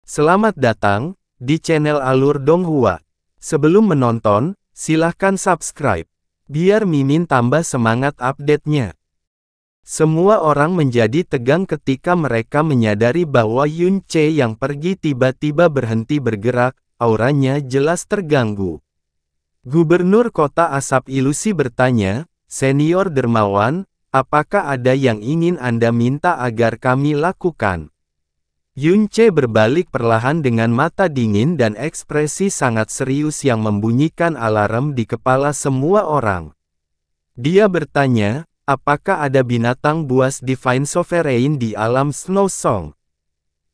Selamat datang di channel Alur Donghua. Sebelum menonton, silahkan subscribe, biar Mimin tambah semangat update-nya. Semua orang menjadi tegang ketika mereka menyadari bahwa Yun Che yang pergi tiba-tiba berhenti bergerak, auranya jelas terganggu. Gubernur Kota Asap Ilusi bertanya, "Senior Dermawan, apakah ada yang ingin Anda minta agar kami lakukan?" Yun Che berbalik perlahan dengan mata dingin dan ekspresi sangat serius yang membunyikan alarm di kepala semua orang. Dia bertanya, apakah ada binatang buas Divine Sovereign di alam Snow Song?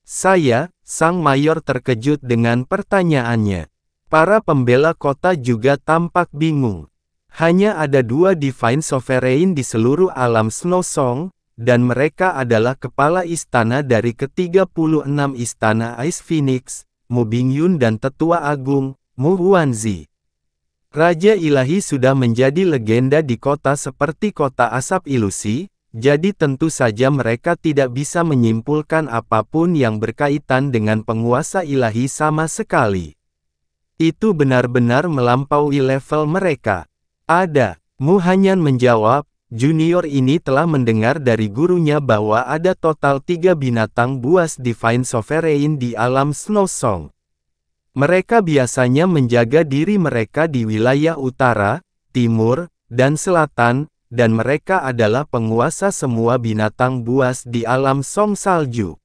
Saya, Sang Mayor terkejut dengan pertanyaannya. Para pembela kota juga tampak bingung. Hanya ada 2 Divine Sovereign di seluruh alam Snow Song, dan mereka adalah kepala istana dari ke-36 istana Ice Phoenix, Mu Bingyun dan Tetua Agung, Mu Huanzi. Raja Ilahi sudah menjadi legenda di kota seperti Kota Asap Ilusi, jadi tentu saja mereka tidak bisa menyimpulkan apapun yang berkaitan dengan penguasa ilahi sama sekali. Itu benar-benar melampaui level mereka. Ada, Mu Hanyan menjawab, junior ini telah mendengar dari gurunya bahwa ada total 3 binatang buas Divine Sovereign di alam Snow Song. Mereka biasanya menjaga diri mereka di wilayah utara, timur, dan selatan, dan mereka adalah penguasa semua binatang buas di alam Song Salju.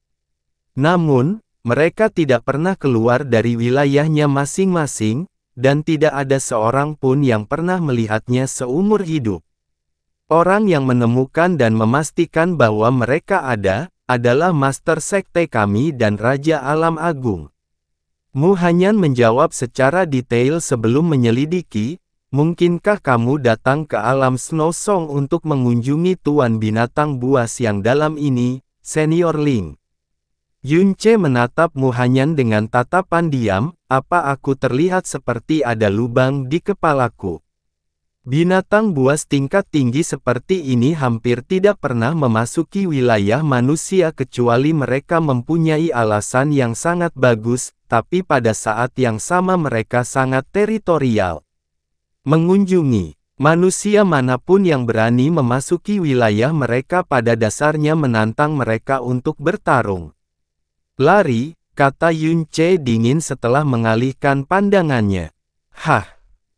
Namun, mereka tidak pernah keluar dari wilayahnya masing-masing, dan tidak ada seorang pun yang pernah melihatnya seumur hidup. Orang yang menemukan dan memastikan bahwa mereka ada, adalah Master Sekte kami dan Raja Alam Agung. Mu Hanyan menjawab secara detail sebelum menyelidiki, mungkinkah kamu datang ke alam Snow Song untuk mengunjungi Tuan Binatang Buas yang dalam ini, Senior Ling? Yun Che menatap Mu Hanyan dengan tatapan diam, apa aku terlihat seperti ada lubang di kepalaku? Binatang buas tingkat tinggi seperti ini hampir tidak pernah memasuki wilayah manusia kecuali mereka mempunyai alasan yang sangat bagus, tapi pada saat yang sama mereka sangat teritorial. Mengunjungi manusia manapun yang berani memasuki wilayah mereka pada dasarnya menantang mereka untuk bertarung. Lari, kata Yun Che dingin setelah mengalihkan pandangannya.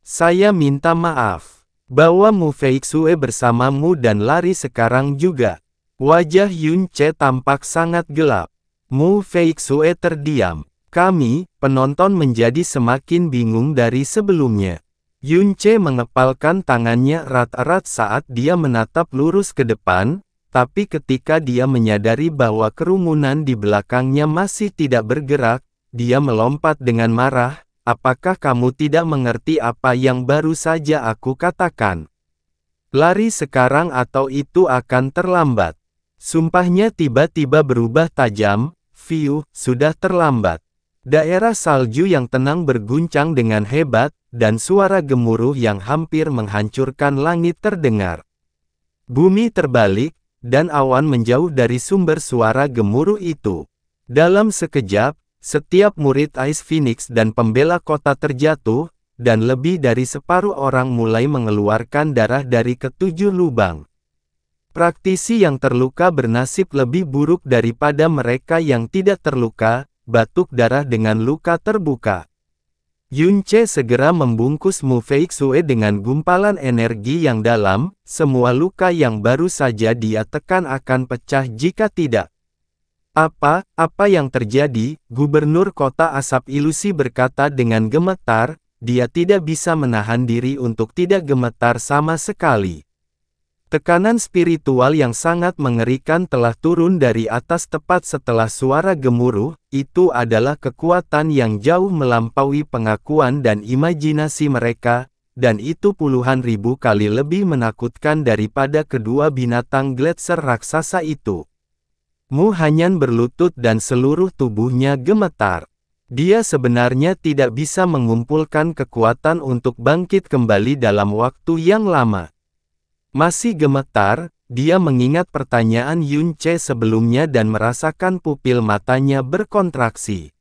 Saya minta maaf. Bawa Mu Feixue bersamamu dan lari sekarang juga. Wajah Yun Che tampak sangat gelap. Mu Feixue terdiam. Kami, penonton menjadi semakin bingung dari sebelumnya. Yun Che mengepalkan tangannya erat-erat saat dia menatap lurus ke depan, tapi ketika dia menyadari bahwa kerumunan di belakangnya masih tidak bergerak, dia melompat dengan marah. Apakah kamu tidak mengerti apa yang baru saja aku katakan? Lari sekarang atau itu akan terlambat. Sumpahnya tiba-tiba berubah tajam, sudah terlambat. Daerah salju yang tenang berguncang dengan hebat, dan suara gemuruh yang hampir menghancurkan langit terdengar. Bumi terbalik, dan awan menjauh dari sumber suara gemuruh itu. Dalam sekejap, setiap murid Ice Phoenix dan pembela kota terjatuh, dan lebih dari separuh orang mulai mengeluarkan darah dari ke-7 lubang. Praktisi yang terluka bernasib lebih buruk daripada mereka yang tidak terluka, batuk darah dengan luka terbuka. Yun Che segera membungkus Mu Feixue dengan gumpalan energi yang dalam, semua luka yang baru saja dia tekan akan pecah jika tidak. Apa yang terjadi? Gubernur Kota Asap Ilusi berkata dengan gemetar, dia tidak bisa menahan diri untuk tidak gemetar sama sekali. Tekanan spiritual yang sangat mengerikan telah turun dari atas tepat setelah suara gemuruh, itu adalah kekuatan yang jauh melampaui pengakuan dan imajinasi mereka, dan itu puluhan ribu kali lebih menakutkan daripada kedua binatang gletser raksasa itu. Mu Hanyan berlutut dan seluruh tubuhnya gemetar. Dia sebenarnya tidak bisa mengumpulkan kekuatan untuk bangkit kembali dalam waktu yang lama. Masih gemetar, dia mengingat pertanyaan Yun Che sebelumnya dan merasakan pupil matanya berkontraksi.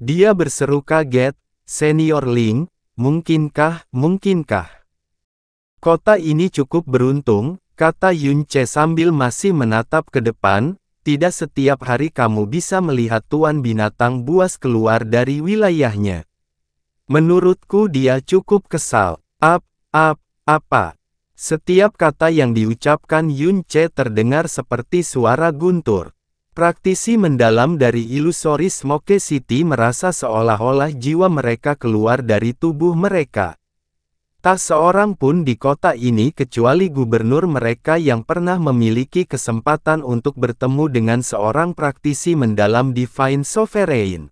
Dia berseru kaget, Senior Ling, mungkinkah? Kota ini cukup beruntung, kata Yun Ce sambil masih menatap ke depan, tidak setiap hari kamu bisa melihat tuan binatang buas keluar dari wilayahnya. Menurutku dia cukup kesal. Apa? Setiap kata yang diucapkan Yun Ce terdengar seperti suara guntur. Praktisi mendalam dari Illusory Smoke City merasa seolah-olah jiwa mereka keluar dari tubuh mereka. Tak seorang pun di kota ini kecuali gubernur mereka yang pernah memiliki kesempatan untuk bertemu dengan seorang praktisi mendalam Divine Sovereign.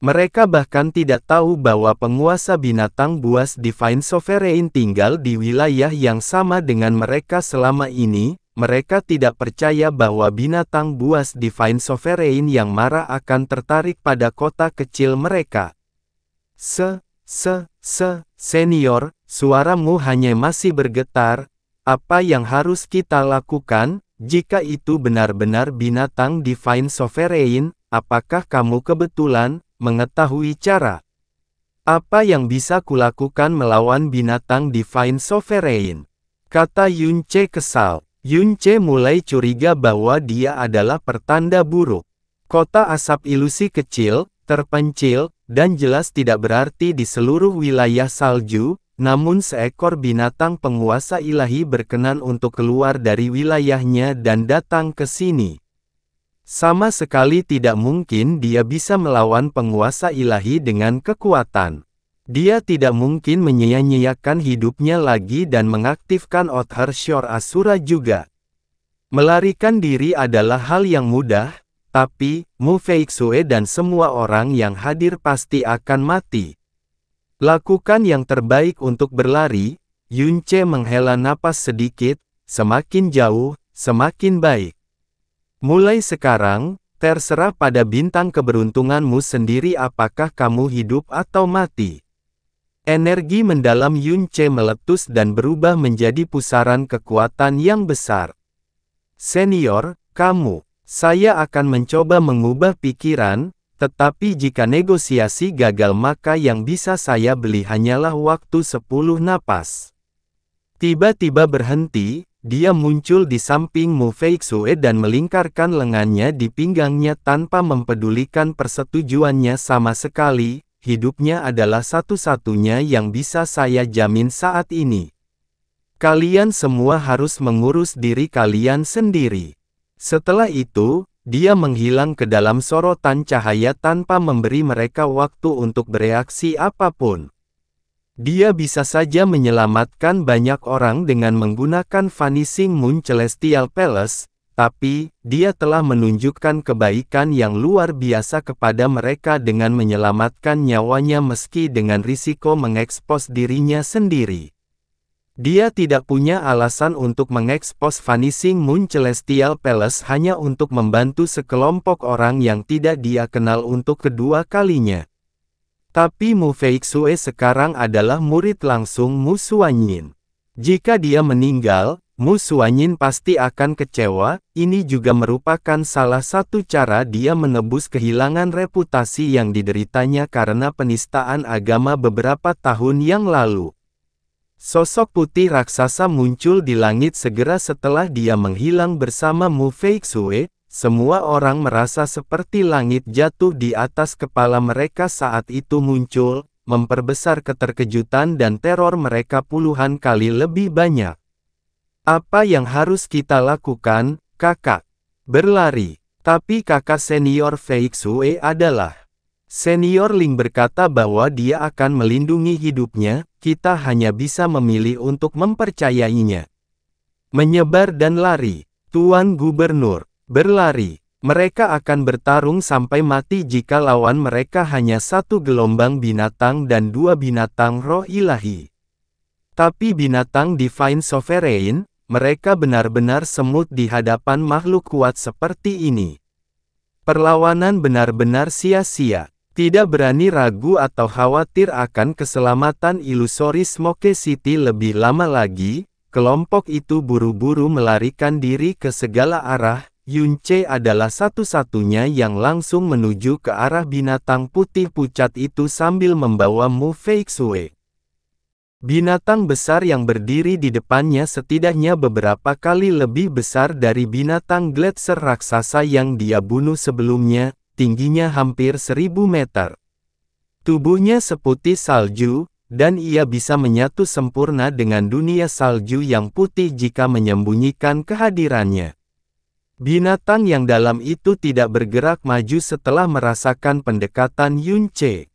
Mereka bahkan tidak tahu bahwa penguasa binatang buas Divine Sovereign tinggal di wilayah yang sama dengan mereka selama ini. Mereka tidak percaya bahwa binatang buas Divine Sovereign yang marah akan tertarik pada kota kecil mereka. Senior, suaramu hanya masih bergetar. Apa yang harus kita lakukan, jika itu benar-benar binatang Divine Sovereign? Apakah kamu kebetulan mengetahui cara? Apa yang bisa kulakukan melawan binatang Divine Sovereign? Kata Yun Ce kesal. Yun Ce mulai curiga bahwa dia adalah pertanda buruk. Kota asap ilusi kecil, terpencil, dan jelas tidak berarti di seluruh wilayah salju, namun seekor binatang penguasa ilahi berkenan untuk keluar dari wilayahnya dan datang ke sini. Sama sekali tidak mungkin dia bisa melawan penguasa ilahi dengan kekuatan. Dia tidak mungkin menyia-nyiakan hidupnya lagi dan mengaktifkan Othar Shore Asura juga. Melarikan diri adalah hal yang mudah, tapi Mu Feixue dan semua orang yang hadir pasti akan mati. Lakukan yang terbaik untuk berlari. Yun Ce menghela napas sedikit, semakin jauh, semakin baik. Mulai sekarang, terserah pada bintang keberuntunganmu sendiri apakah kamu hidup atau mati. Energi mendalam Yun Ce meletus dan berubah menjadi pusaran kekuatan yang besar. Senior, saya akan mencoba mengubah pikiran, tetapi jika negosiasi gagal maka yang bisa saya beli hanyalah waktu 10 napas. Tiba-tiba berhenti, dia muncul di samping Mu Feixue dan melingkarkan lengannya di pinggangnya tanpa mempedulikan persetujuannya sama sekali. Hidupnya adalah satu-satunya yang bisa saya jamin saat ini. Kalian semua harus mengurus diri kalian sendiri. Setelah itu, dia menghilang ke dalam sorotan cahaya tanpa memberi mereka waktu untuk bereaksi apapun. Dia bisa saja menyelamatkan banyak orang dengan menggunakan Vanishing Moon Celestial Palace, tapi dia telah menunjukkan kebaikan yang luar biasa kepada mereka dengan menyelamatkan nyawanya meski dengan risiko mengekspos dirinya sendiri. Dia tidak punya alasan untuk mengekspos Vanishing Moon Celestial Palace hanya untuk membantu sekelompok orang yang tidak dia kenal untuk kedua kalinya. Tapi Mu Feixue sekarang adalah murid langsung Mu Suanyin. Jika dia meninggal, Mu Suanyin pasti akan kecewa. Ini juga merupakan salah satu cara dia menebus kehilangan reputasi yang dideritanya karena penistaan agama beberapa tahun yang lalu. Sosok putih raksasa muncul di langit segera setelah dia menghilang bersama Mu Feixue. Semua orang merasa seperti langit jatuh di atas kepala mereka saat itu muncul, memperbesar keterkejutan dan teror mereka puluhan kali lebih banyak. Apa yang harus kita lakukan, kakak? Berlari. Tapi kakak senior Feixue adalah... Senior Ling berkata bahwa dia akan melindungi hidupnya, kita hanya bisa memilih untuk mempercayainya. Menyebar dan lari. Tuan Gubernur, berlari. Mereka akan bertarung sampai mati jika lawan mereka hanya satu gelombang binatang dan dua binatang roh ilahi. Tapi binatang Divine Sovereign, mereka benar-benar semut di hadapan makhluk kuat seperti ini. Perlawanan benar-benar sia-sia. Tidak berani ragu atau khawatir akan keselamatan Illusory Smoke City lebih lama lagi, kelompok itu buru-buru melarikan diri ke segala arah. Yunce adalah satu-satunya yang langsung menuju ke arah binatang putih pucat itu sambil membawa Mu Feixue. Binatang besar yang berdiri di depannya setidaknya beberapa kali lebih besar dari binatang gletser raksasa yang dia bunuh sebelumnya, tingginya hampir 1000 meter. Tubuhnya seputih salju, dan ia bisa menyatu sempurna dengan dunia salju yang putih jika menyembunyikan kehadirannya. Binatang yang dalam itu tidak bergerak maju setelah merasakan pendekatan Yunce.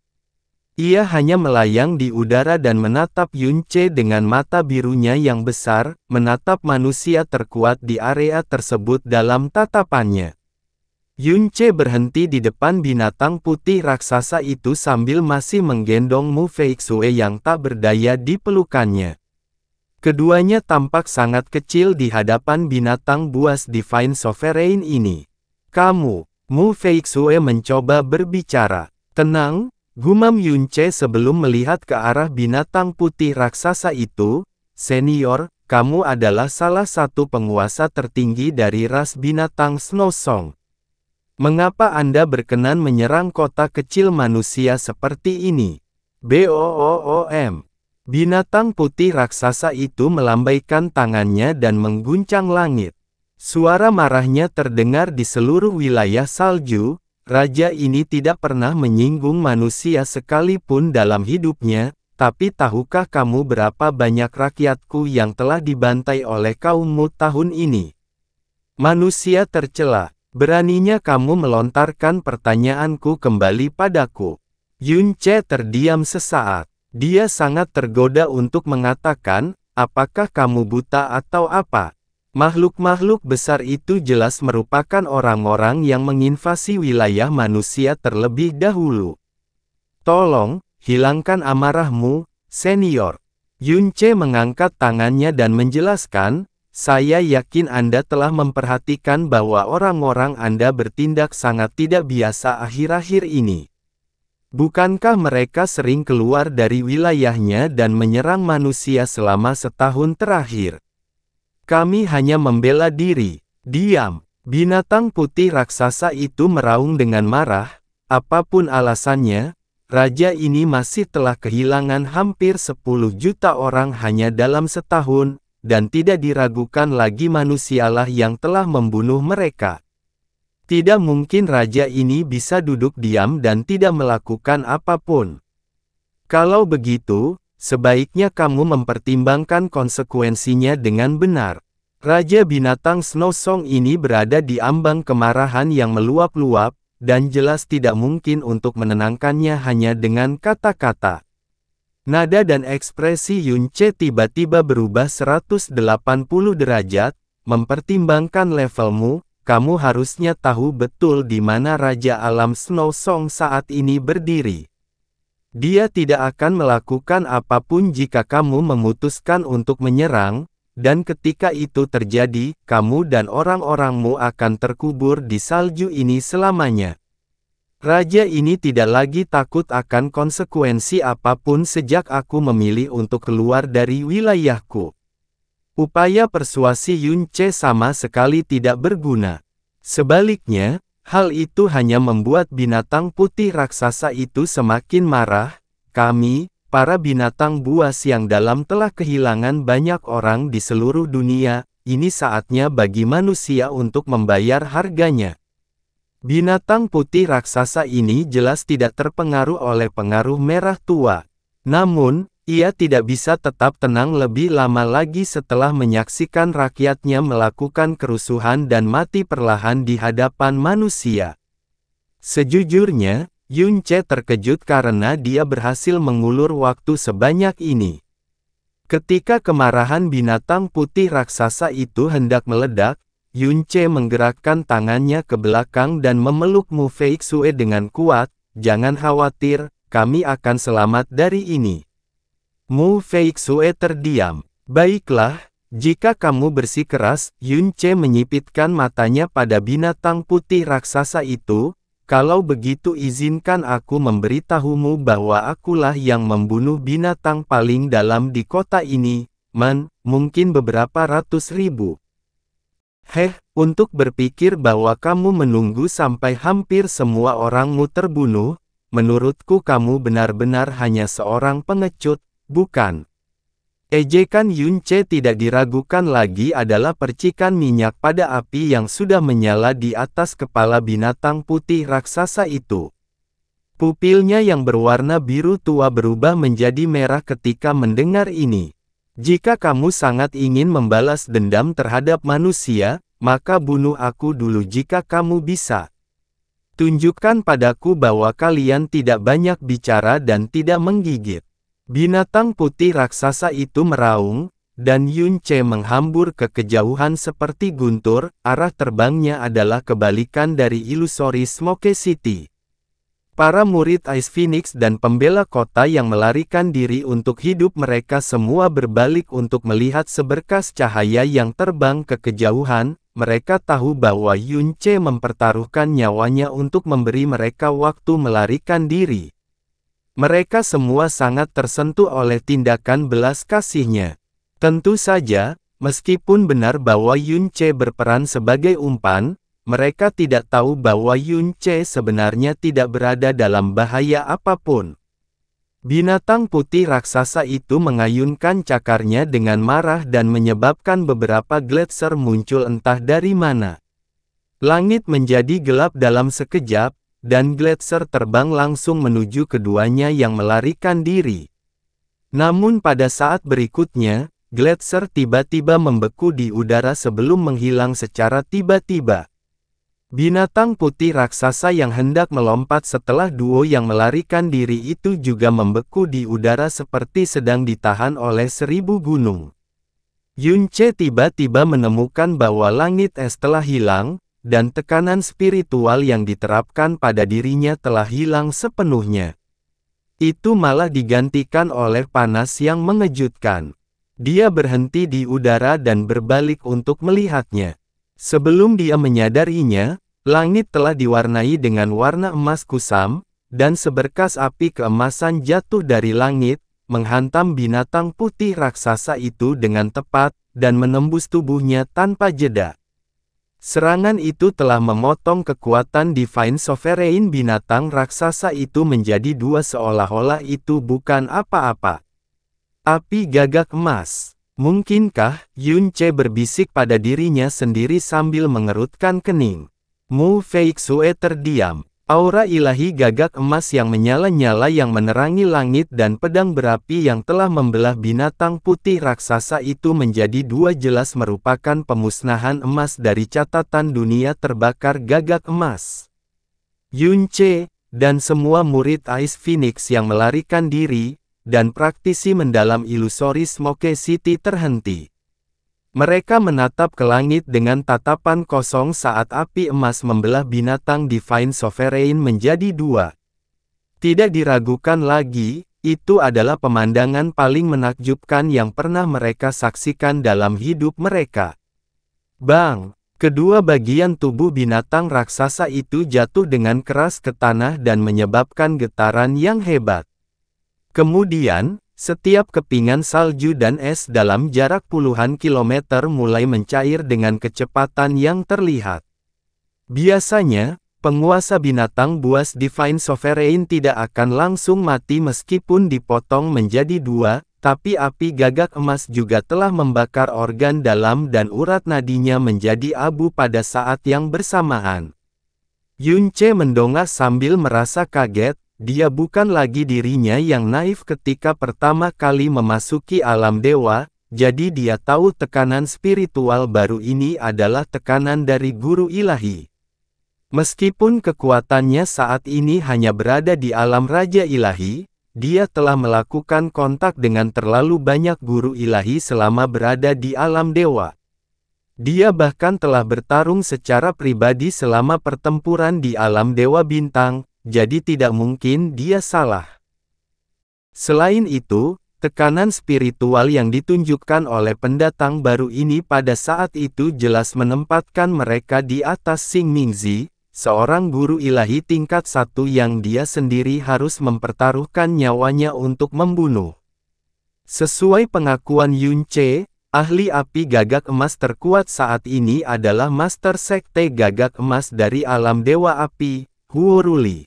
Ia hanya melayang di udara dan menatap Yunce dengan mata birunya yang besar, menatap manusia terkuat di area tersebut dalam tatapannya. Yunce berhenti di depan binatang putih raksasa itu sambil masih menggendong Mu Feixue yang tak berdaya di pelukannya. Keduanya tampak sangat kecil di hadapan binatang buas Divine Sovereign ini. Kamu, Mu Feixue mencoba berbicara. Tenang, gumam Yunce sebelum melihat ke arah binatang putih raksasa itu. Senior, kamu adalah salah satu penguasa tertinggi dari ras binatang Snow Song. Mengapa Anda berkenan menyerang kota kecil manusia seperti ini? Boom. Binatang putih raksasa itu melambaikan tangannya dan mengguncang langit. Suara marahnya terdengar di seluruh wilayah salju. Raja ini tidak pernah menyinggung manusia sekalipun dalam hidupnya, tapi tahukah kamu berapa banyak rakyatku yang telah dibantai oleh kaummu tahun ini? Manusia tercela, beraninya kamu melontarkan pertanyaanku kembali padaku. Yunce terdiam sesaat. Dia sangat tergoda untuk mengatakan, apakah kamu buta atau apa? Makhluk-makhluk besar itu jelas merupakan orang-orang yang menginvasi wilayah manusia terlebih dahulu. Tolong, hilangkan amarahmu, senior. Yunce mengangkat tangannya dan menjelaskan, saya yakin Anda telah memperhatikan bahwa orang-orang Anda bertindak sangat tidak biasa akhir-akhir ini. Bukankah mereka sering keluar dari wilayahnya dan menyerang manusia selama setahun terakhir? Kami hanya membela diri. Diam. Binatang putih raksasa itu meraung dengan marah. Apapun alasannya, raja ini masih telah kehilangan hampir 10 juta orang hanya dalam setahun, dan tidak diragukan lagi manusialah yang telah membunuh mereka. Tidak mungkin raja ini bisa duduk diam dan tidak melakukan apapun. Kalau begitu, sebaiknya kamu mempertimbangkan konsekuensinya dengan benar. Raja binatang Snow Song ini berada di ambang kemarahan yang meluap-luap, dan jelas tidak mungkin untuk menenangkannya hanya dengan kata-kata. Nada dan ekspresi Yunce tiba-tiba berubah 180 derajat, mempertimbangkan levelmu. Kamu harusnya tahu betul di mana Raja Alam Snow Song saat ini berdiri. Dia tidak akan melakukan apapun jika kamu memutuskan untuk menyerang, dan ketika itu terjadi, kamu dan orang-orangmu akan terkubur di salju ini selamanya. Raja ini tidak lagi takut akan konsekuensi apapun sejak aku memilih untuk keluar dari wilayahku. Upaya persuasi Yunce sama sekali tidak berguna. Sebaliknya, hal itu hanya membuat binatang putih raksasa itu semakin marah. Kami, para binatang buas yang dalam telah kehilangan banyak orang di seluruh dunia, ini saatnya bagi manusia untuk membayar harganya. Binatang putih raksasa ini jelas tidak terpengaruh oleh pengaruh merah tua. Namun, ia tidak bisa tetap tenang lebih lama lagi setelah menyaksikan rakyatnya melakukan kerusuhan dan mati perlahan di hadapan manusia. Sejujurnya, Yunce terkejut karena dia berhasil mengulur waktu sebanyak ini. Ketika kemarahan binatang putih raksasa itu hendak meledak, Yunce menggerakkan tangannya ke belakang dan memeluk Mu Feixue dengan kuat. Jangan khawatir, kami akan selamat dari ini. Mu Feixue terdiam. Baiklah, jika kamu bersikeras, Yunce menyipitkan matanya pada binatang putih raksasa itu. Kalau begitu izinkan aku memberitahumu bahwa akulah yang membunuh binatang paling dalam di kota ini, mungkin beberapa ratus ribu. Untuk berpikir bahwa kamu menunggu sampai hampir semua orangmu terbunuh, menurutku kamu benar-benar hanya seorang pengecut, bukan? Ejekan Yunce tidak diragukan lagi adalah percikan minyak pada api yang sudah menyala di atas kepala binatang putih raksasa itu. Pupilnya yang berwarna biru tua berubah menjadi merah ketika mendengar ini. Jika kamu sangat ingin membalas dendam terhadap manusia, maka bunuh aku dulu jika kamu bisa. Tunjukkan padaku bahwa kalian tidak banyak bicara dan tidak menggigit. Binatang putih raksasa itu meraung, dan Yunce menghambur ke kejauhan seperti guntur. Arah terbangnya adalah kebalikan dari ilusori Smoke City. Para murid Ice Phoenix dan pembela kota yang melarikan diri untuk hidup mereka semua berbalik untuk melihat seberkas cahaya yang terbang ke kejauhan. Mereka tahu bahwa Yunce mempertaruhkan nyawanya untuk memberi mereka waktu melarikan diri. Mereka semua sangat tersentuh oleh tindakan belas kasihnya. Tentu saja, meskipun benar bahwa Yunce berperan sebagai umpan, mereka tidak tahu bahwa Yunce sebenarnya tidak berada dalam bahaya apapun. Binatang putih raksasa itu mengayunkan cakarnya dengan marah dan menyebabkan beberapa gletser muncul entah dari mana. Langit menjadi gelap dalam sekejap, dan gletser terbang langsung menuju keduanya yang melarikan diri. Namun pada saat berikutnya, gletser tiba-tiba membeku di udara sebelum menghilang secara tiba-tiba. Binatang putih raksasa yang hendak melompat setelah duo yang melarikan diri itu juga membeku di udara seperti sedang ditahan oleh 1000 gunung. Yunce tiba-tiba menemukan bahwa langit es telah hilang, dan tekanan spiritual yang diterapkan pada dirinya telah hilang sepenuhnya. Itu malah digantikan oleh panas yang mengejutkan. Dia berhenti di udara dan berbalik untuk melihatnya. Sebelum dia menyadarinya, langit telah diwarnai dengan warna emas kusam, dan seberkas api keemasan jatuh dari langit, menghantam binatang putih raksasa itu dengan tepat, dan menembus tubuhnya tanpa jeda. Serangan itu telah memotong kekuatan Divine Sovereign binatang raksasa itu menjadi dua seolah-olah itu bukan apa-apa. Api gagak emas. Mungkinkah? Yunce berbisik pada dirinya sendiri sambil mengerutkan kening. Mu Feixue terdiam. Aura ilahi gagak emas yang menyala-nyala yang menerangi langit dan pedang berapi yang telah membelah binatang putih raksasa itu menjadi dua jelas merupakan pemusnahan emas dari catatan dunia terbakar gagak emas. Yunce, dan semua murid Ice Phoenix yang melarikan diri, dan praktisi mendalam ilusori Smoke City terhenti. Mereka menatap ke langit dengan tatapan kosong saat api emas membelah binatang Divine Sovereign menjadi dua. Tidak diragukan lagi, itu adalah pemandangan paling menakjubkan yang pernah mereka saksikan dalam hidup mereka. Bang! Kedua bagian tubuh binatang raksasa itu jatuh dengan keras ke tanah dan menyebabkan getaran yang hebat. Kemudian, setiap kepingan salju dan es dalam jarak puluhan kilometer mulai mencair dengan kecepatan yang terlihat. Biasanya, penguasa binatang buas Divine Sovereign tidak akan langsung mati meskipun dipotong menjadi dua, tapi api gagak emas juga telah membakar organ dalam dan urat nadinya menjadi abu pada saat yang bersamaan. Yunce mendongak sambil merasa kaget. Dia bukan lagi dirinya yang naif ketika pertama kali memasuki alam dewa, jadi dia tahu tekanan spiritual baru ini adalah tekanan dari guru ilahi. Meskipun kekuatannya saat ini hanya berada di alam raja ilahi, dia telah melakukan kontak dengan terlalu banyak guru ilahi selama berada di alam dewa. Dia bahkan telah bertarung secara pribadi selama pertempuran di alam dewa bintang, jadi tidak mungkin dia salah. Selain itu, tekanan spiritual yang ditunjukkan oleh pendatang baru ini pada saat itu jelas menempatkan mereka di atas Xing Mingzi, seorang guru ilahi tingkat 1 yang dia sendiri harus mempertaruhkan nyawanya untuk membunuh. Sesuai pengakuan Yunce, Ahli api gagak emas terkuat saat ini adalah Master Sekte Gagak Emas dari alam Dewa Api, Huo Ruli.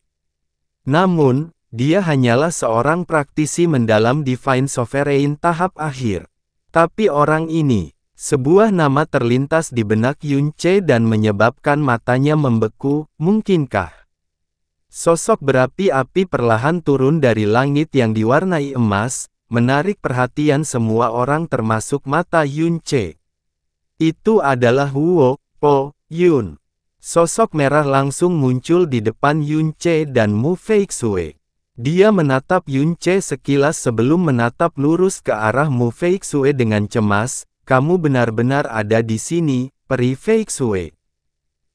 Namun, dia hanyalah seorang praktisi mendalam Divine Sovereign tahap akhir. Tapi orang ini, sebuah nama terlintas di benak Yun Ce dan menyebabkan matanya membeku, mungkinkah? Sosok berapi-api perlahan turun dari langit yang diwarnai emas, menarik perhatian semua orang termasuk mata Yun Ce. Itu adalah Huo Po Yun. Sosok merah langsung muncul di depan Yun Ce dan Mu Feixue. Dia menatap Yun Ce sekilas sebelum menatap lurus ke arah Mu Feixue dengan cemas. Kamu benar-benar ada di sini, Peri Feixue.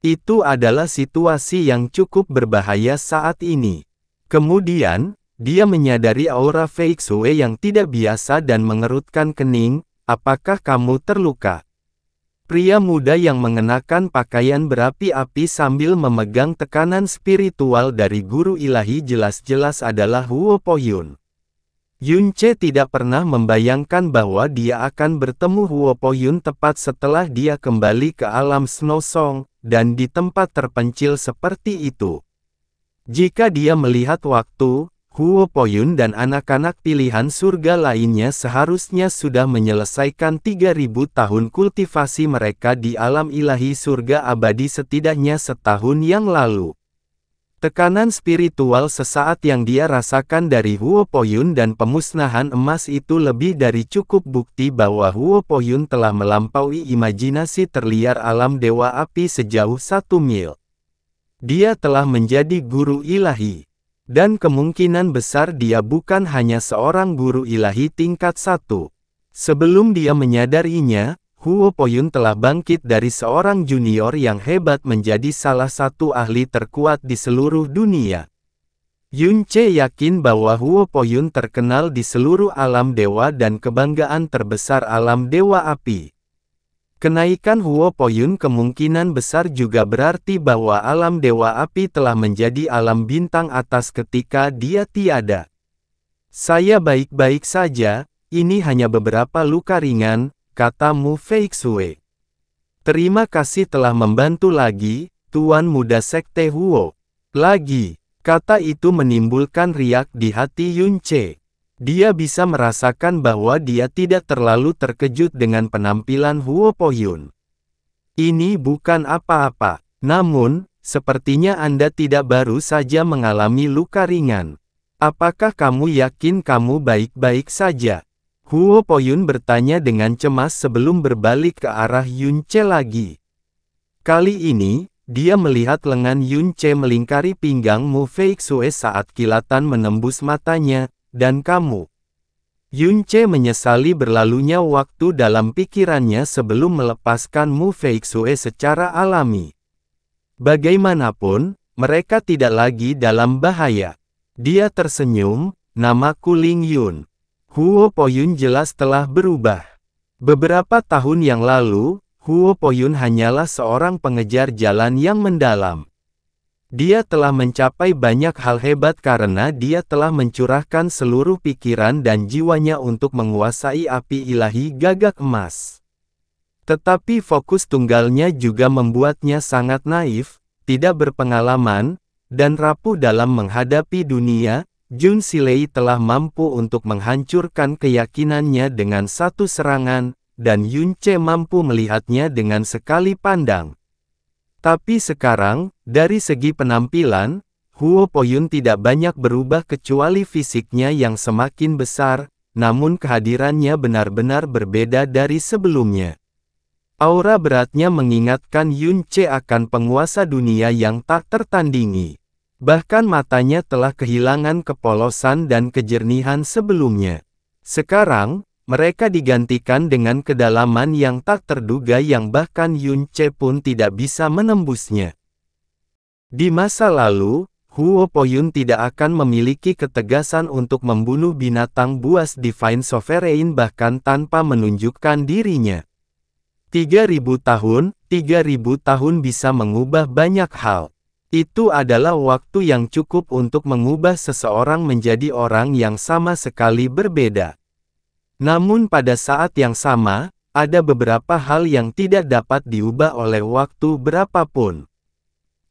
Itu adalah situasi yang cukup berbahaya saat ini. Kemudian, dia menyadari aura Feixue yang tidak biasa dan mengerutkan kening. Apakah kamu terluka? Pria muda yang mengenakan pakaian berapi-api sambil memegang tekanan spiritual dari guru ilahi jelas-jelas adalah Huo Po Yun. Yun Ce tidak pernah membayangkan bahwa dia akan bertemu Huo Po Yun tepat setelah dia kembali ke alam Snow Song, dan di tempat terpencil seperti itu. Jika dia melihat waktu, Huo Po Yun dan anak-anak pilihan surga lainnya seharusnya sudah menyelesaikan 3000 tahun kultivasi mereka di alam ilahi surga abadi setidaknya setahun yang lalu. Tekanan spiritual sesaat yang dia rasakan dari Huo Po Yun dan pemusnahan emas itu lebih dari cukup bukti bahwa Huo Po Yun telah melampaui imajinasi terliar alam Dewa Api sejauh 1 mil. Dia telah menjadi guru ilahi. Dan kemungkinan besar dia bukan hanya seorang guru ilahi tingkat 1. Sebelum dia menyadarinya, Huo Po Yun telah bangkit dari seorang junior yang hebat menjadi salah satu ahli terkuat di seluruh dunia. Yun Ce yakin bahwa Huo Po Yun terkenal di seluruh alam dewa dan kebanggaan terbesar alam Dewa Api. Kenaikan Huo Po Yun kemungkinan besar juga berarti bahwa alam Dewa Api telah menjadi alam bintang atas ketika dia tiada. Saya baik-baik saja, ini hanya beberapa luka ringan, kata Mu Feixue. Terima kasih telah membantu lagi, Tuan Muda Sekte Huo. Lagi, kata itu menimbulkan riak di hati Yun Ce. Dia bisa merasakan bahwa dia tidak terlalu terkejut dengan penampilan Huo Po Yun. Ini bukan apa-apa, namun, sepertinya Anda tidak baru saja mengalami luka ringan. Apakah kamu yakin kamu baik-baik saja? Huo Po Yun bertanya dengan cemas sebelum berbalik ke arah Yun Ce lagi. Kali ini, dia melihat lengan Yun Ce melingkari pinggang Mu Feixue saat kilatan menembus matanya. Dan kamu. Yun Ce menyesali berlalunya waktu dalam pikirannya sebelum melepaskan Mu Feixue secara alami. Bagaimanapun, mereka tidak lagi dalam bahaya. Dia tersenyum, namaku Ling Yun. Huo Po Yun jelas telah berubah. Beberapa tahun yang lalu, Huo Po Yun hanyalah seorang pengejar jalan yang mendalam. Dia telah mencapai banyak hal hebat karena dia telah mencurahkan seluruh pikiran dan jiwanya untuk menguasai api ilahi gagak emas. Tetapi fokus tunggalnya juga membuatnya sangat naif, tidak berpengalaman, dan rapuh dalam menghadapi dunia. Jun Silei telah mampu untuk menghancurkan keyakinannya dengan satu serangan, dan Yun Ce mampu melihatnya dengan sekali pandang. Tapi sekarang, dari segi penampilan, Huo Po Yun tidak banyak berubah kecuali fisiknya yang semakin besar, namun kehadirannya benar-benar berbeda dari sebelumnya. Aura beratnya mengingatkan Yun Ce akan penguasa dunia yang tak tertandingi. Bahkan matanya telah kehilangan kepolosan dan kejernihan sebelumnya. Sekarang, mereka digantikan dengan kedalaman yang tak terduga yang bahkan Yun Ce pun tidak bisa menembusnya. Di masa lalu, Huo Po Yun tidak akan memiliki ketegasan untuk membunuh binatang buas Divine Sovereign bahkan tanpa menunjukkan dirinya. 3000 tahun bisa mengubah banyak hal. Itu adalah waktu yang cukup untuk mengubah seseorang menjadi orang yang sama sekali berbeda. Namun pada saat yang sama, ada beberapa hal yang tidak dapat diubah oleh waktu berapapun.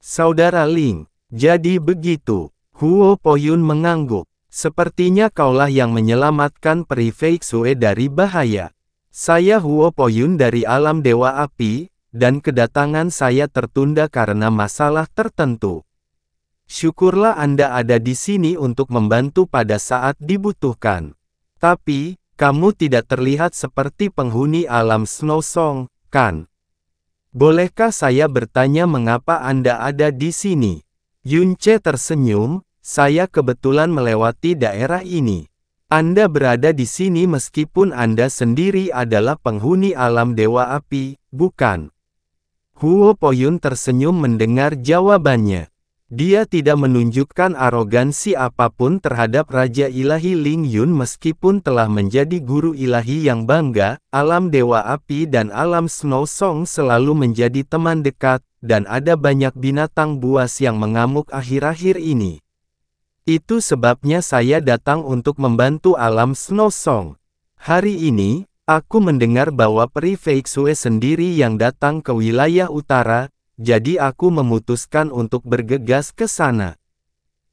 Saudara Ling, jadi begitu. Huo Poyun mengangguk. Sepertinya kaulah yang menyelamatkan Peri Fei Xue dari bahaya. Saya Huo Poyun dari alam Dewa Api, dan kedatangan saya tertunda karena masalah tertentu. Syukurlah Anda ada di sini untuk membantu pada saat dibutuhkan. Tapi, kamu tidak terlihat seperti penghuni alam Snow Song, kan? Bolehkah saya bertanya mengapa Anda ada di sini? Yunce tersenyum, saya kebetulan melewati daerah ini. Anda berada di sini meskipun Anda sendiri adalah penghuni alam Dewa Api, bukan? Huo Poyun tersenyum mendengar jawabannya. Dia tidak menunjukkan arogansi apapun terhadap Raja Ilahi Ling Yun meskipun telah menjadi guru ilahi yang bangga. Alam Dewa Api dan alam Snow Song selalu menjadi teman dekat, dan ada banyak binatang buas yang mengamuk akhir-akhir ini. Itu sebabnya saya datang untuk membantu alam Snow Song. Hari ini, aku mendengar bahwa Peri Fei Xue sendiri yang datang ke wilayah utara, jadi aku memutuskan untuk bergegas ke sana.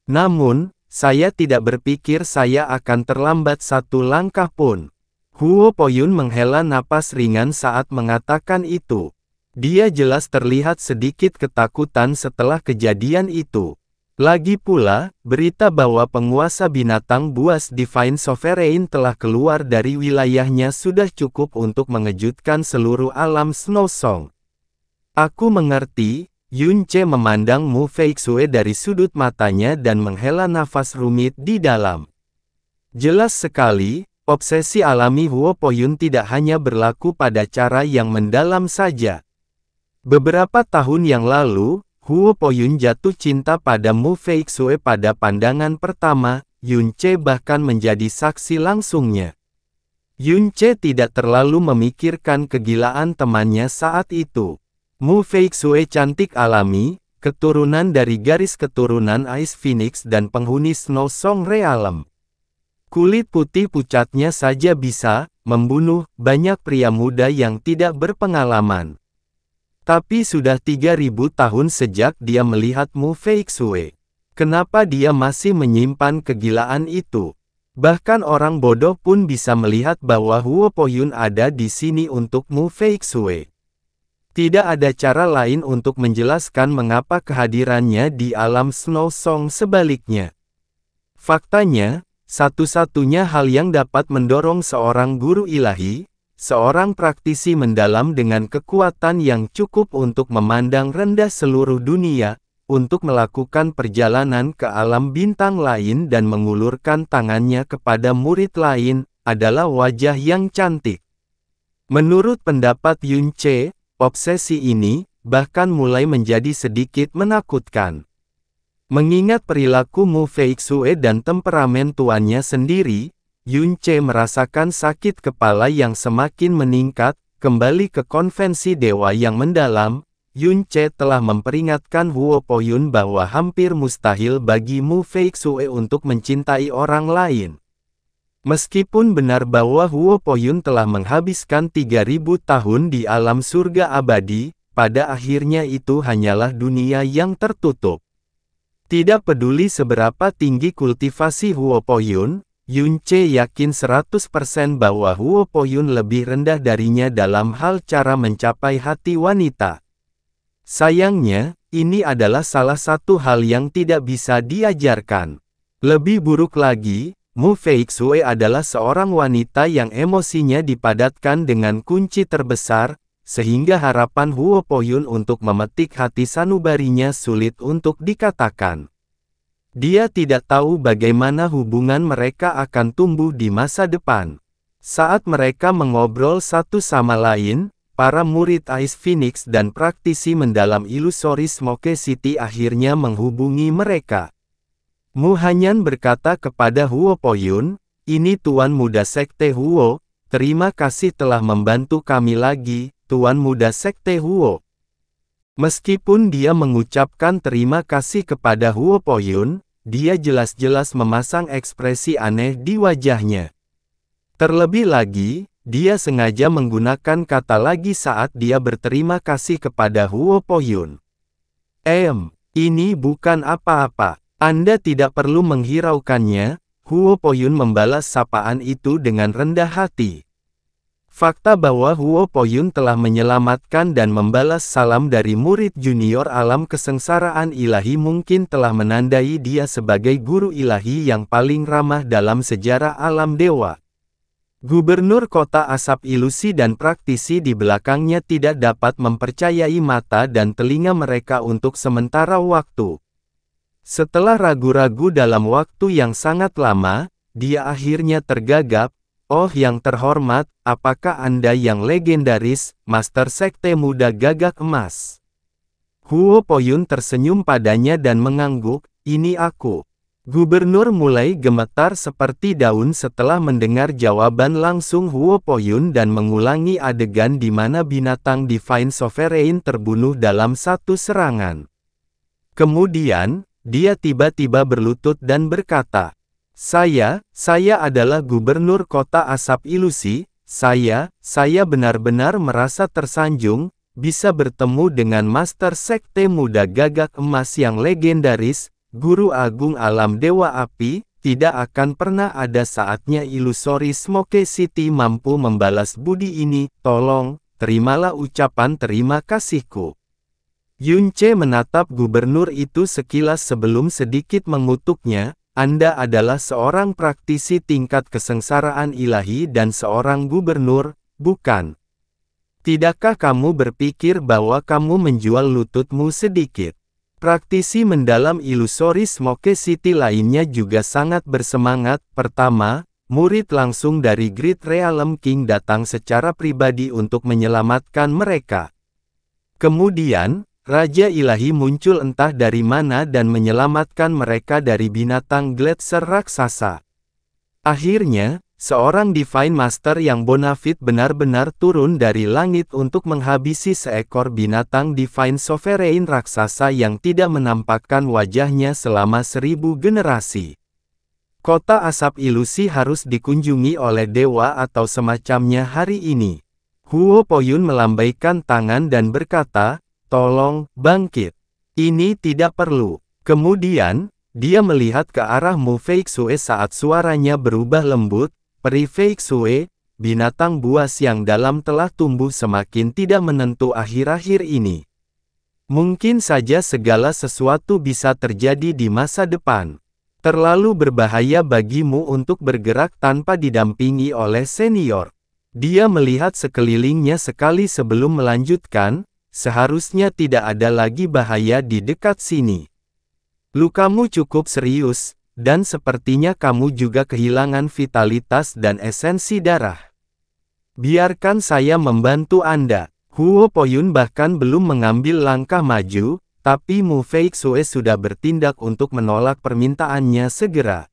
Namun, saya tidak berpikir saya akan terlambat satu langkah pun. Huo Poyun menghela napas ringan saat mengatakan itu. Dia jelas terlihat sedikit ketakutan setelah kejadian itu. Lagi pula, berita bahwa penguasa binatang buas Divine Sovereign telah keluar dari wilayahnya sudah cukup untuk mengejutkan seluruh alam Snow Song. Aku mengerti. Yunce memandang Mu Fei Xue dari sudut matanya dan menghela nafas rumit di dalam. Jelas sekali, obsesi alami Huo Poyun tidak hanya berlaku pada cara yang mendalam saja. Beberapa tahun yang lalu, Huo Poyun jatuh cinta pada Mu Fei Xue pada pandangan pertama. Yunce bahkan menjadi saksi langsungnya. Yunce tidak terlalu memikirkan kegilaan temannya saat itu. Mu Fei Xue cantik alami, keturunan dari garis keturunan Ice Phoenix dan penghuni Snow Song Realm. Kulit putih pucatnya saja bisa membunuh banyak pria muda yang tidak berpengalaman. Tapi sudah 3000 tahun sejak dia melihat Mu Fei Xue. Kenapa dia masih menyimpan kegilaan itu? Bahkan orang bodoh pun bisa melihat bahwa Huo Poyun ada di sini untuk Mu Fei Xue. Tidak ada cara lain untuk menjelaskan mengapa kehadirannya di alam Snow Song sebaliknya. Faktanya, satu-satunya hal yang dapat mendorong seorang guru ilahi, seorang praktisi mendalam dengan kekuatan yang cukup untuk memandang rendah seluruh dunia, untuk melakukan perjalanan ke alam bintang lain dan mengulurkan tangannya kepada murid lain, adalah wajah yang cantik. Menurut pendapat Yunce, obsesi ini, bahkan mulai menjadi sedikit menakutkan. Mengingat perilaku Mu Fei Xue dan temperamen tuannya sendiri, Yunce merasakan sakit kepala yang semakin meningkat. Kembali ke konvensi dewa yang mendalam, Yunce telah memperingatkan Huo Poyun bahwa hampir mustahil bagi Mu Fei Xue untuk mencintai orang lain. Meskipun benar bahwa Huo Poyun telah menghabiskan 3000 tahun di alam surga abadi, pada akhirnya itu hanyalah dunia yang tertutup. Tidak peduli seberapa tinggi kultivasi Huo Poyun, Yunce yakin 100% bahwa Huo Poyun lebih rendah darinya dalam hal cara mencapai hati wanita. Sayangnya, ini adalah salah satu hal yang tidak bisa diajarkan. Lebih buruk lagi, Mu Fei Xue adalah seorang wanita yang emosinya dipadatkan dengan kunci terbesar, sehingga harapan Huo Poyun untuk memetik hati sanubarinya sulit untuk dikatakan. Dia tidak tahu bagaimana hubungan mereka akan tumbuh di masa depan. Saat mereka mengobrol satu sama lain, para murid Ice Phoenix dan praktisi mendalam Illusory Smoke City akhirnya menghubungi mereka. Mu Hanyan berkata kepada Huo Poyun, "Ini Tuan Muda Sekte Huo, terima kasih telah membantu kami lagi, Tuan Muda Sekte Huo." Meskipun dia mengucapkan terima kasih kepada Huo Poyun, dia jelas-jelas memasang ekspresi aneh di wajahnya. Terlebih lagi, dia sengaja menggunakan kata lagi saat dia berterima kasih kepada Huo Poyun. Ini bukan apa-apa. Anda tidak perlu menghiraukannya, Huo Poyun membalas sapaan itu dengan rendah hati. Fakta bahwa Huo Poyun telah menyelamatkan dan membalas salam dari murid junior alam kesengsaraan ilahi mungkin telah menandai dia sebagai guru ilahi yang paling ramah dalam sejarah alam dewa. Gubernur kota asap ilusi dan praktisi di belakangnya tidak dapat mempercayai mata dan telinga mereka untuk sementara waktu. Setelah ragu-ragu dalam waktu yang sangat lama, dia akhirnya tergagap. Oh yang terhormat, apakah Anda yang legendaris, Master Sekte Muda Gagak Emas? Huo Poyun tersenyum padanya dan mengangguk, ini aku. Gubernur mulai gemetar seperti daun setelah mendengar jawaban langsung Huo Poyun dan mengulangi adegan di mana binatang Divine Sovereign terbunuh dalam satu serangan. Kemudian, dia tiba-tiba berlutut dan berkata, Saya adalah gubernur kota asap ilusi, saya benar-benar merasa tersanjung, bisa bertemu dengan Master Sekte Muda Gagak Emas yang legendaris, Guru Agung Alam Dewa Api, tidak akan pernah ada saatnya Illusory Smoke City mampu membalas budi ini, tolong, terimalah ucapan terima kasihku. Yunce menatap gubernur itu sekilas sebelum sedikit mengutuknya, Anda adalah seorang praktisi tingkat kesengsaraan ilahi dan seorang gubernur, bukan? Tidakkah kamu berpikir bahwa kamu menjual lututmu sedikit? Praktisi mendalam Illusory Smoke City lainnya juga sangat bersemangat. Pertama, murid langsung dari Great Realm King datang secara pribadi untuk menyelamatkan mereka. Kemudian, Raja Ilahi muncul entah dari mana dan menyelamatkan mereka dari binatang Gletser raksasa. Akhirnya, seorang Divine Master yang bonafit benar-benar turun dari langit untuk menghabisi seekor binatang Divine Sovereign raksasa yang tidak menampakkan wajahnya selama 1000 generasi. Kota asap ilusi harus dikunjungi oleh dewa atau semacamnya hari ini. Huo Poyun melambaikan tangan dan berkata, Tolong, bangkit. Ini tidak perlu. Kemudian, dia melihat ke arah Mu Feixue saat suaranya berubah lembut, Peri Feixue, binatang buas yang dalam telah tumbuh semakin tidak menentu akhir-akhir ini. Mungkin saja segala sesuatu bisa terjadi di masa depan. Terlalu berbahaya bagimu untuk bergerak tanpa didampingi oleh senior. Dia melihat sekelilingnya sekali sebelum melanjutkan, seharusnya tidak ada lagi bahaya di dekat sini. Lukamu cukup serius, dan sepertinya kamu juga kehilangan vitalitas dan esensi darah. Biarkan saya membantu Anda. Huo Poyun bahkan belum mengambil langkah maju, tapi Mu Feixue sudah bertindak untuk menolak permintaannya segera.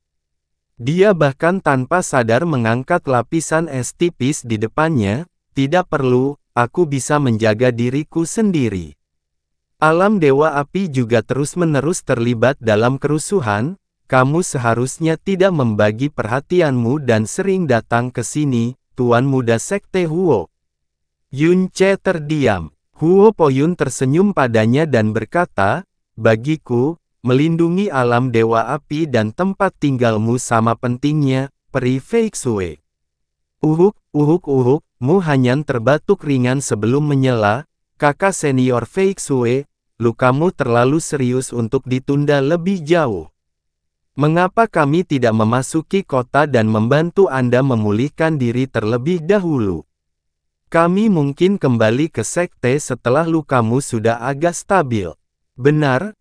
Dia bahkan tanpa sadar mengangkat lapisan es tipis di depannya, tidak perlu. Aku bisa menjaga diriku sendiri. Alam Dewa Api juga terus-menerus terlibat dalam kerusuhan, kamu seharusnya tidak membagi perhatianmu dan sering datang ke sini, Tuan Muda Sekte Huo. Yunce terdiam. Huo Poyun tersenyum padanya dan berkata, bagiku, melindungi alam Dewa Api dan tempat tinggalmu sama pentingnya, Peri Feixue. Mu Hanyan terbatuk ringan sebelum menyela, kakak senior Feixue, lukamu terlalu serius untuk ditunda lebih jauh. Mengapa kami tidak memasuki kota dan membantu Anda memulihkan diri terlebih dahulu? Kami mungkin kembali ke sekte setelah lukamu sudah agak stabil. Benar,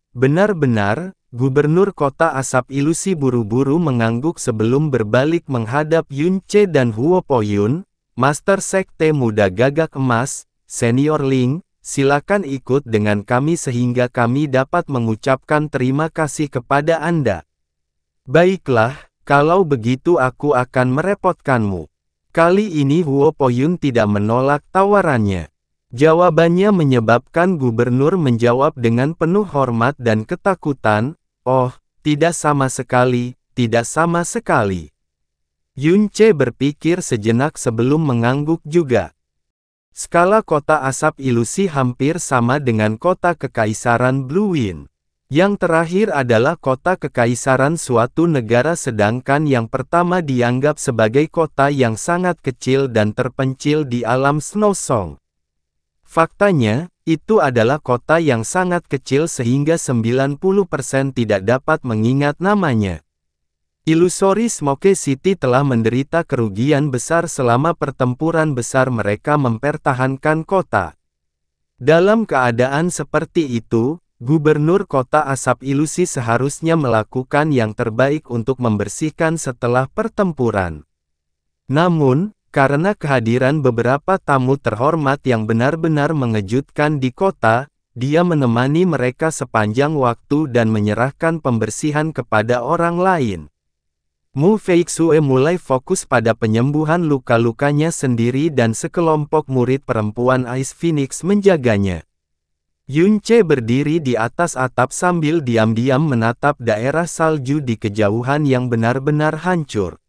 Gubernur kota asap ilusi buru-buru mengangguk sebelum berbalik menghadap Yunce dan Huo Poyun, Master Sekte Muda Gagak Emas, Senior Ling, silakan ikut dengan kami sehingga kami dapat mengucapkan terima kasih kepada Anda. Baiklah, kalau begitu aku akan merepotkanmu. Kali ini Huo Poyun tidak menolak tawarannya. Jawabannya menyebabkan gubernur menjawab dengan penuh hormat dan ketakutan, oh, tidak sama sekali, tidak sama sekali. Yunce berpikir sejenak sebelum mengangguk juga. Skala kota asap ilusi hampir sama dengan kota kekaisaran Blue Wind. Yang terakhir adalah kota kekaisaran suatu negara, sedangkan yang pertama dianggap sebagai kota yang sangat kecil dan terpencil di alam Snow Song. Faktanya, itu adalah kota yang sangat kecil sehingga 90% tidak dapat mengingat namanya. Illusory Smoke City telah menderita kerugian besar selama pertempuran besar mereka mempertahankan kota. Dalam keadaan seperti itu, Gubernur Kota Asap Ilusi seharusnya melakukan yang terbaik untuk membersihkan setelah pertempuran. Namun, karena kehadiran beberapa tamu terhormat yang benar-benar mengejutkan di kota, dia menemani mereka sepanjang waktu dan menyerahkan pembersihan kepada orang lain. Mu Feixue mulai fokus pada penyembuhan luka-lukanya sendiri dan sekelompok murid perempuan Ice Phoenix menjaganya. Yunce berdiri di atas atap sambil diam-diam menatap daerah salju di kejauhan yang benar-benar hancur.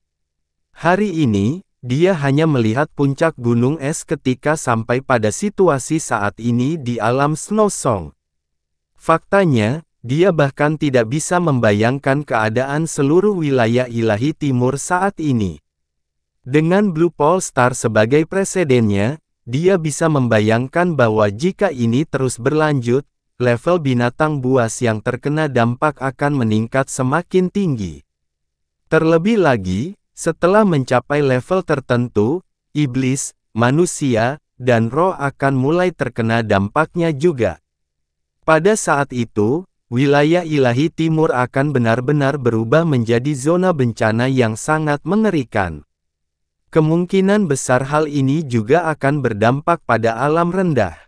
Hari ini, dia hanya melihat puncak gunung es ketika sampai pada situasi saat ini di alam Snow Song. Faktanya, dia bahkan tidak bisa membayangkan keadaan seluruh wilayah ilahi timur saat ini. Dengan Blue Pole Star sebagai presidennya, dia bisa membayangkan bahwa jika ini terus berlanjut, level binatang buas yang terkena dampak akan meningkat semakin tinggi. Terlebih lagi, setelah mencapai level tertentu, iblis, manusia, dan roh akan mulai terkena dampaknya juga. Pada saat itu, wilayah ilahi timur akan benar-benar berubah menjadi zona bencana yang sangat mengerikan. Kemungkinan besar hal ini juga akan berdampak pada alam rendah.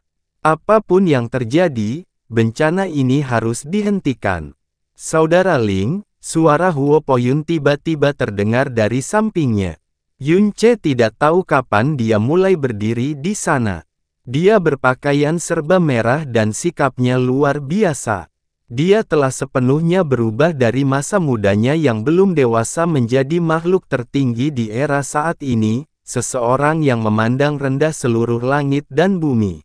Apapun yang terjadi, bencana ini harus dihentikan. Saudara Ling, suara Huo Poyun tiba-tiba terdengar dari sampingnya. Yunce tidak tahu kapan dia mulai berdiri di sana. Dia berpakaian serba merah dan sikapnya luar biasa. Dia telah sepenuhnya berubah dari masa mudanya yang belum dewasa menjadi makhluk tertinggi di era saat ini, seseorang yang memandang rendah seluruh langit dan bumi.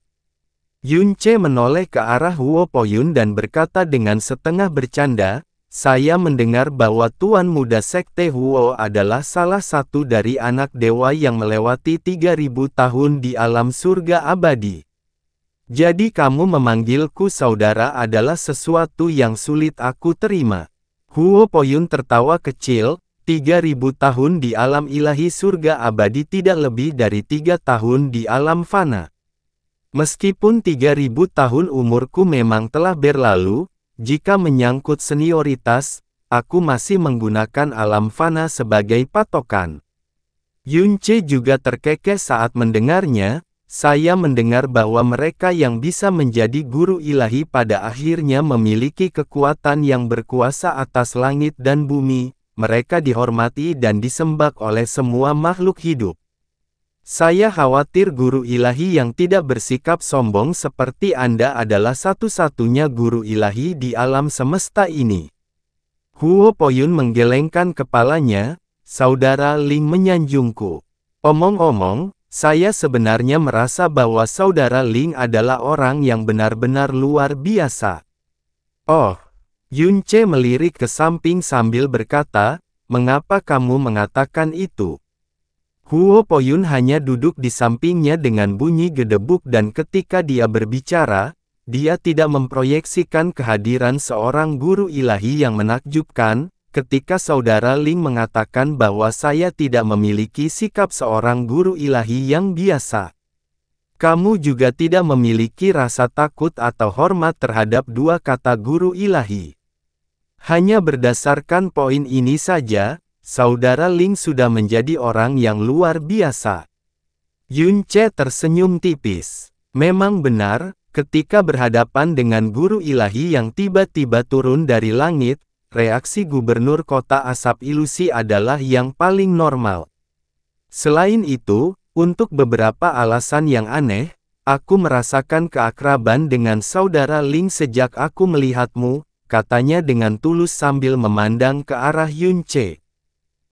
Yunce menoleh ke arah Huo Poyun dan berkata dengan setengah bercanda, "Saya mendengar bahwa Tuan Muda Sekte Huo adalah salah satu dari anak dewa yang melewati 3000 tahun di alam surga abadi. Jadi kamu memanggilku saudara adalah sesuatu yang sulit aku terima." Huo Poyun tertawa kecil, 3000 tahun di alam ilahi surga abadi tidak lebih dari 3 tahun di alam fana. Meskipun 3000 tahun umurku memang telah berlalu, jika menyangkut senioritas, aku masih menggunakan alam fana sebagai patokan. Yunce juga terkekeh saat mendengarnya. Saya mendengar bahwa mereka yang bisa menjadi guru ilahi pada akhirnya memiliki kekuatan yang berkuasa atas langit dan bumi, mereka dihormati dan disembah oleh semua makhluk hidup. Saya khawatir guru ilahi yang tidak bersikap sombong seperti Anda adalah satu-satunya guru ilahi di alam semesta ini. Huo Poyun menggelengkan kepalanya, "Saudara Ling menyanjungku. Omong-omong, saya sebenarnya merasa bahwa Saudara Ling adalah orang yang benar-benar luar biasa." "Oh." Yunce melirik ke samping sambil berkata, "Mengapa kamu mengatakan itu?" Huo Poyun hanya duduk di sampingnya dengan bunyi gedebuk dan ketika dia berbicara, dia tidak memproyeksikan kehadiran seorang guru ilahi yang menakjubkan. Ketika Saudara Ling mengatakan bahwa saya tidak memiliki sikap seorang guru ilahi yang biasa. Kamu juga tidak memiliki rasa takut atau hormat terhadap dua kata guru ilahi. Hanya berdasarkan poin ini saja, Saudara Ling sudah menjadi orang yang luar biasa. Yunce tersenyum tipis. Memang benar, ketika berhadapan dengan guru ilahi yang tiba-tiba turun dari langit, reaksi Gubernur Kota Asap Ilusi adalah yang paling normal. Selain itu, untuk beberapa alasan yang aneh, aku merasakan keakraban dengan Saudara Ling sejak aku melihatmu, katanya dengan tulus sambil memandang ke arah Yunce.